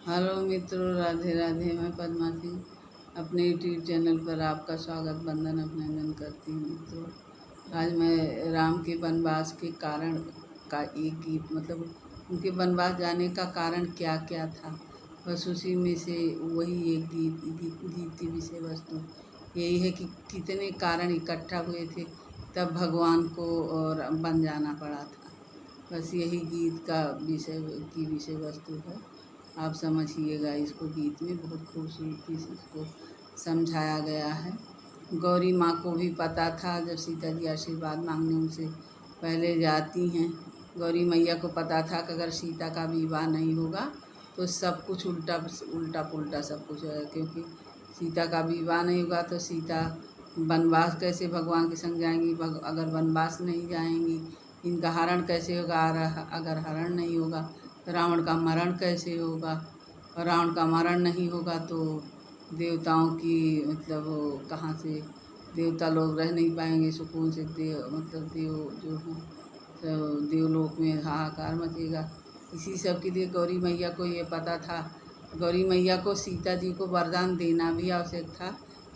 Hello मित्रों, राधे राधे। मैं पद्मा सिंह अपने यूट्यूब चैनल पर आपका स्वागत वंदन अभिनंदन करती हूँ। मित्रों, आज मैं राम के वनवास के कारण का एक गीत, मतलब उनके वनवास जाने का कारण क्या क्या था, बस उसी में से वही एक गीत की विषय वस्तु यही है कि कितने कारण इकट्ठा हुए थे तब भगवान को और वन जाना पड़ा था। बस यही गीत का विषय वस्तु है। आप समझिएगा इसको। गीत में बहुत खूबसूरती से इसको समझाया गया है। गौरी माँ को भी पता था, जब सीता जी आशीर्वाद मांगने उनसे पहले जाती हैं, गौरी मैया को पता था कि अगर सीता का विवाह नहीं होगा तो सब कुछ उल्टा पुल्टा सब कुछ है, क्योंकि सीता का विवाह नहीं होगा तो सीता वनवास कैसे भगवान के संग जाएंगी, अगर वनवास नहीं जाएंगी इनका हरण कैसे होगा, अगर हरण नहीं होगा तो रावण का मरण कैसे होगा, और रावण का मरण नहीं होगा तो देवताओं की मतलब कहाँ से देवता लोग रह नहीं पाएंगे सुकून से। देव जो हैं तो देवलोक में हाहाकार मचेगा। इसी सब के लिए गौरी मैया को ये पता था। गौरी मैया को सीता जी को वरदान देना भी आवश्यक था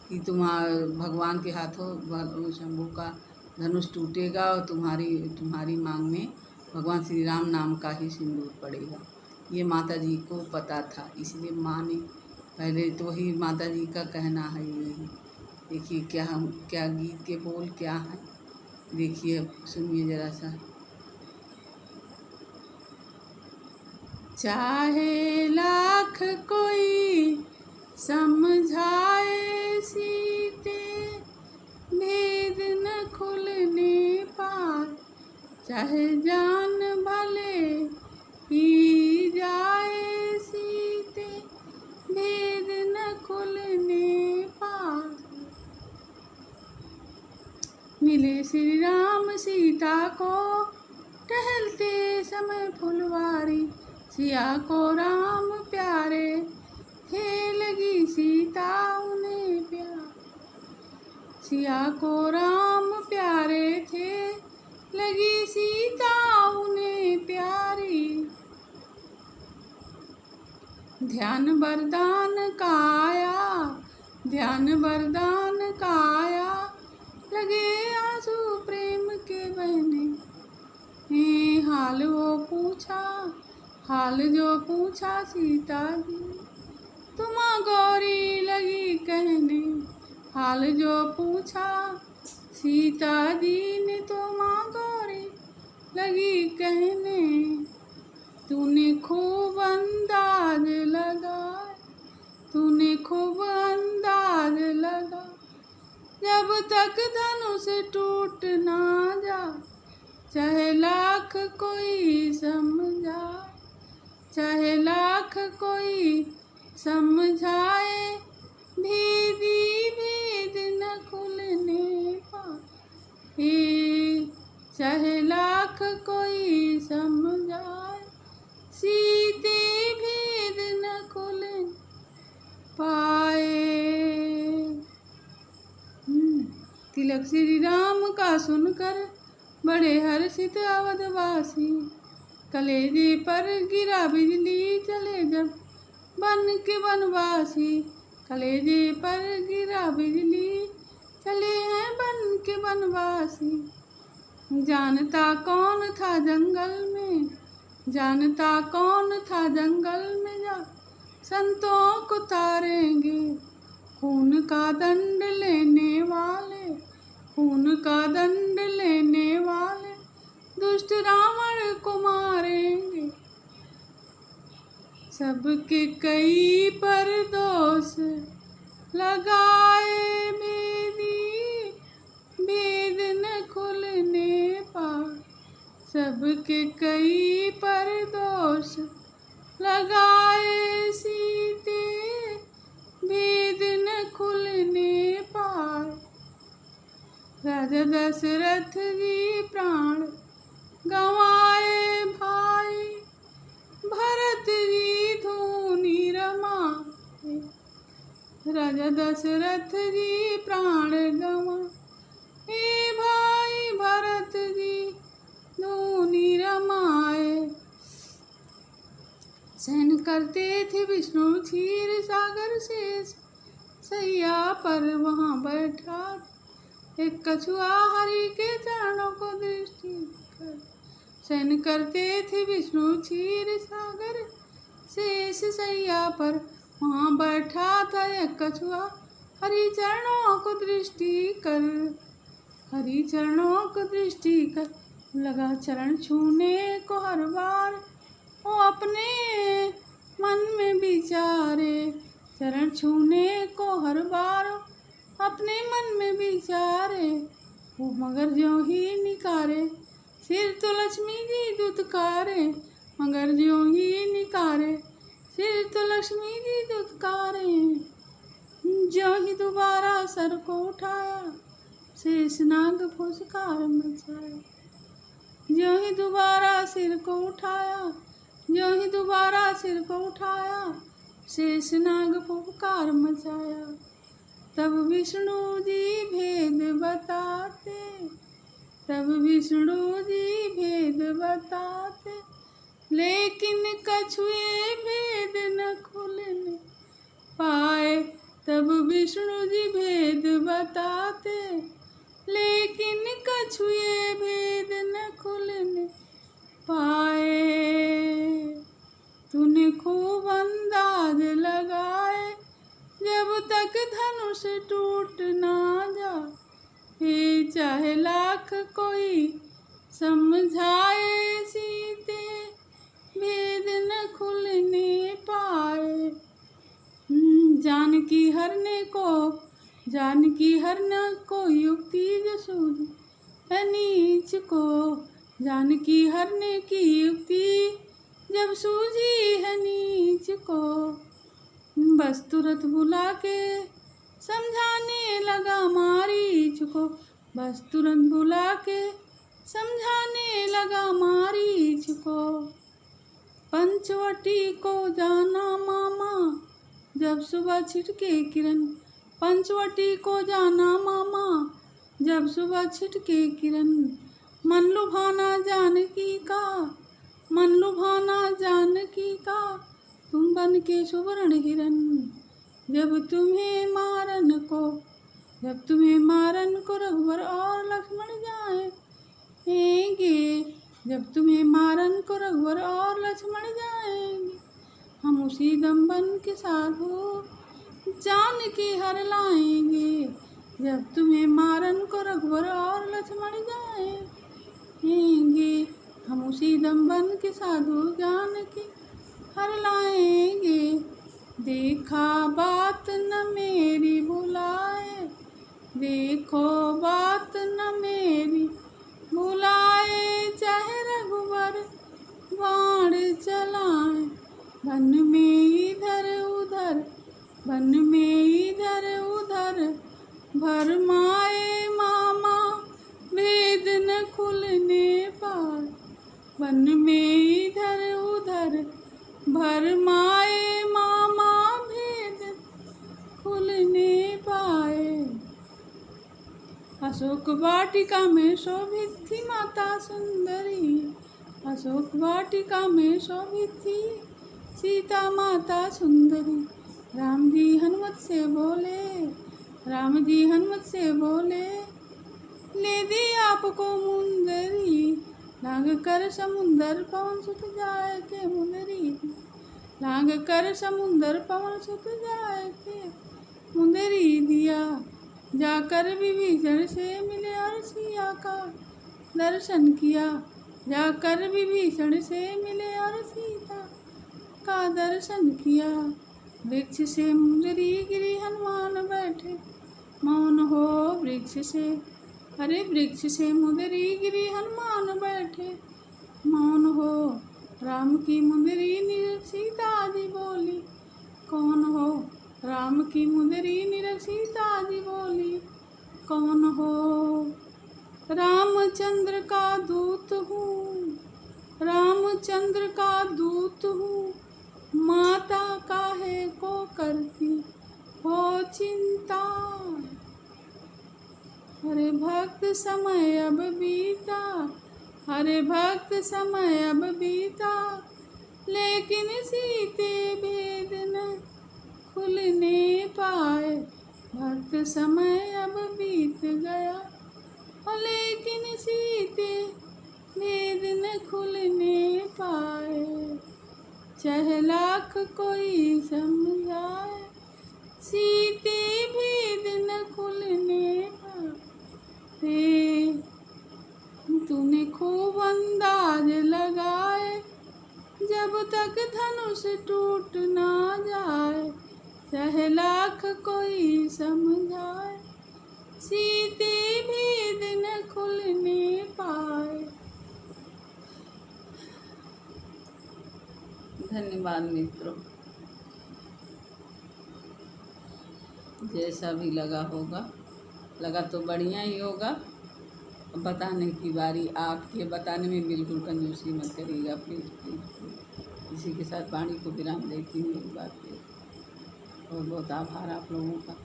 कि भगवान के हाथों शंभू का धनुष टूटेगा और तुम्हारी मांग में भगवान श्री राम नाम का ही सिंदूर पड़ेगा। ये माता जी को पता था, इसलिए माँ ने पहले तो वही माता जी का कहना है यही। देखिए क्या गीत के बोल क्या हैं, देखिए सुनिए जरा सा। चाहे लाख कोई समझाए सीते, भेद न खुलने पाए। चाहे जान भले ही जाए सीते, भेद न खुलने पाए। मिले श्री राम सीता को टहलते समय फुलवारी, सिया को राम प्यारे थे लगी सीता उन्हें प्यार। सिया को राम प्यारे थे लगी सीता उन्हें प्यारी। ध्यान वरदान का आया, ध्यान वरदान का आया, लगे आंसू प्रेम के बहने। हाल वो पूछा, हाल जो पूछा सीता जी, तुम गौरी लगी कहने। हाल जो पूछा सीता जी ने तो माँ गौरी लगी कहने। तूने खूब अंदाज लगाए, तूने खूब अंदाज लगा, जब तक धनुष टूट ना जा। चाहे लाख कोई समझाए, चाहे लाख कोई समझाए, भेद न खुलने पाए। चाहे लाख कोई समझाए, सीते भेद न खुल पाए। तिलक श्री राम का सुनकर बड़े हर्षित अवधवासी, कलेजे पर गिरा बिजली चले जब बन के वनवासी। कलेजे पर गिरा बिजली चले हैं बन के वनवासी। जानता कौन था जंगल में, जानता कौन था जंगल में जा संतों को तारेंगे। खून का दंड लेने वाले, खून का दंड लेने वाले दुष्ट रावण को मारेंगे। सबके कई पर दोष लगाए भेदी, भेद न खुलने पाए। सबके कई पर दोष लगाए सीते, भेद न खुलने पाए। राजा दशरथ जी प्राण गंवाए भाई, भरत जी धूनी रमाए। राजा दशरथ जी प्राण गंवाए भाई, भरत जी धूनी रमाए। सहन करते थे विष्णु क्षीर सागर से, सैया पर वहाँ बैठा एक कछुआ हरि के चरणों को दृष्टि कर। सहन करते थे विष्णु क्षीर सागर शेष, सैया पर वहाँ बैठा था एक कछुआ हरि चरणों को दृष्टि कर। हरि चरणों को दृष्टि कर लगा चरण छूने को हर बार, वो अपने मन में विचारे। चरण छूने को हर बार अपने मन में विचारे, वो मगर ज्यों ही निकारे सिर तो लक्ष्मी जी दुत्कारे। मगर ज्यों ही निकारे सिर तो लक्ष्मी जी दुत्कारे। ज्यों ही दोबारा सर को उठाया शेषनाग फुसकार मचाया। ज्यों ही दोबारा सिर को उठाया, ज्यों ही दोबारा सिर को उठाया शेषनाग फुफकार मचाया। तब विष्णु जी भेद बताते, तब विष्णु जी भेद बताते, लेकिन कछुए भेद न खुलने पाए। तब विष्णु जी भेद बताते, लेकिन कछुए भेद न खुलने पाए। तूने खूब अंदाज लगाए जब तक धनुष टूट ना जा, हे चाहे लाख कोई समझाए सीते भेद न खुलने पाए। जानकी हरने को, जानकी हरने को युक्ति जो सूझी है नीच को। जानकी हरने की युक्ति जब सूझी है नीच को, बस तुरंत बुला के समझाने लगा मारीच को। बस तुरंत बुला के समझाने लगा मारीच को। पंचवटी को जाना मामा जब सुबह छिटके किरण, पंचवटी को जाना मामा जब सुबह छिटके किरण। मन लुभाना जानकी का, मन लुभाना जानकी का, तुम बन के सुवर्ण हिरन। जब तुम्हें मारन को, जब तुम्हें मारन को रघुवर और लक्ष्मण जाएंगे, जब तुम्हें मारन को रघुवर और लक्ष्मण जाएंगे, हम उसी दम बन के साधु जानकी हर लाएंगे। जब तुम्हें मारन को रघुवर और लक्ष्मण जाएंगे, हम उसी दम बन के साधु जानकी हर लाएंगे। देखा बात न मेरी भुलाए, देखो बात न मेरी भुलाए, चाहे रघुवर बाण चलाए। वन में इधर उधर, वन में इधर उधर भरमाए मामा भेद न खुलने पाए। वन में इधर उधर भरमाए मामा भेद खुलने पाए। अशोक वाटिका में शोभित थी माता सुंदरी, अशोक वाटिका में शोभित थी सीता माता सुंदरी। राम जी हनुमत से बोले, राम जी हनुमत से बोले, ले दी आपको मुंदरी, लांग कर समुंदर पवन सुत जाए के मुंदरी। लांग कर समुंदर पवन सुत जाए के मुंदरी दिया। जाकर विभीषण से मिले और सिया का दर्शन किया। जाकर विभीषण से मिले और सीता का दर्शन किया। वृक्ष से मुंदरी गिरी हनुमान बैठे मौन हो, वृक्ष से, अरे वृक्ष से मुंदरी गिरी हनुमान बैठे मौन हो। राम की मुंदरी निरख सीता जी बोली कौन हो, राम की मुंदरी निरख सीता जी बोली कौन हो। रामचंद्र का दूत हूँ, रामचंद्र का दूत हूँ, माता काहे को करती हो चिंता। हरे भक्त समय अब बीता, हरे भक्त समय अब बीता, लेकिन सीते भेद न खुलने पाए। भक्त समय अब बीत गया, लेकिन सीते भेद न खुलने पाए। चाहे लाख कोई समझाए, सीते भेद न खुलने पाए। तूने खूब अंदाज लगाए, जब तक धनुष टूट ना जाए। चाहे लाख कोई समझाए, सीते भेद न खुलने पाए। धन्यवाद मित्रों। जैसा भी लगा होगा, लगा तो बढ़िया ही होगा। बताने की बारी आपकी है, बताने में बिल्कुल कंजूसी मत करिएगा, प्लीज़ प्लीज़ प्लीज़। इसी के साथ वाणी को विराम देती हूँ एक बार फिर। बहुत बहुत आभार आप लोगों का।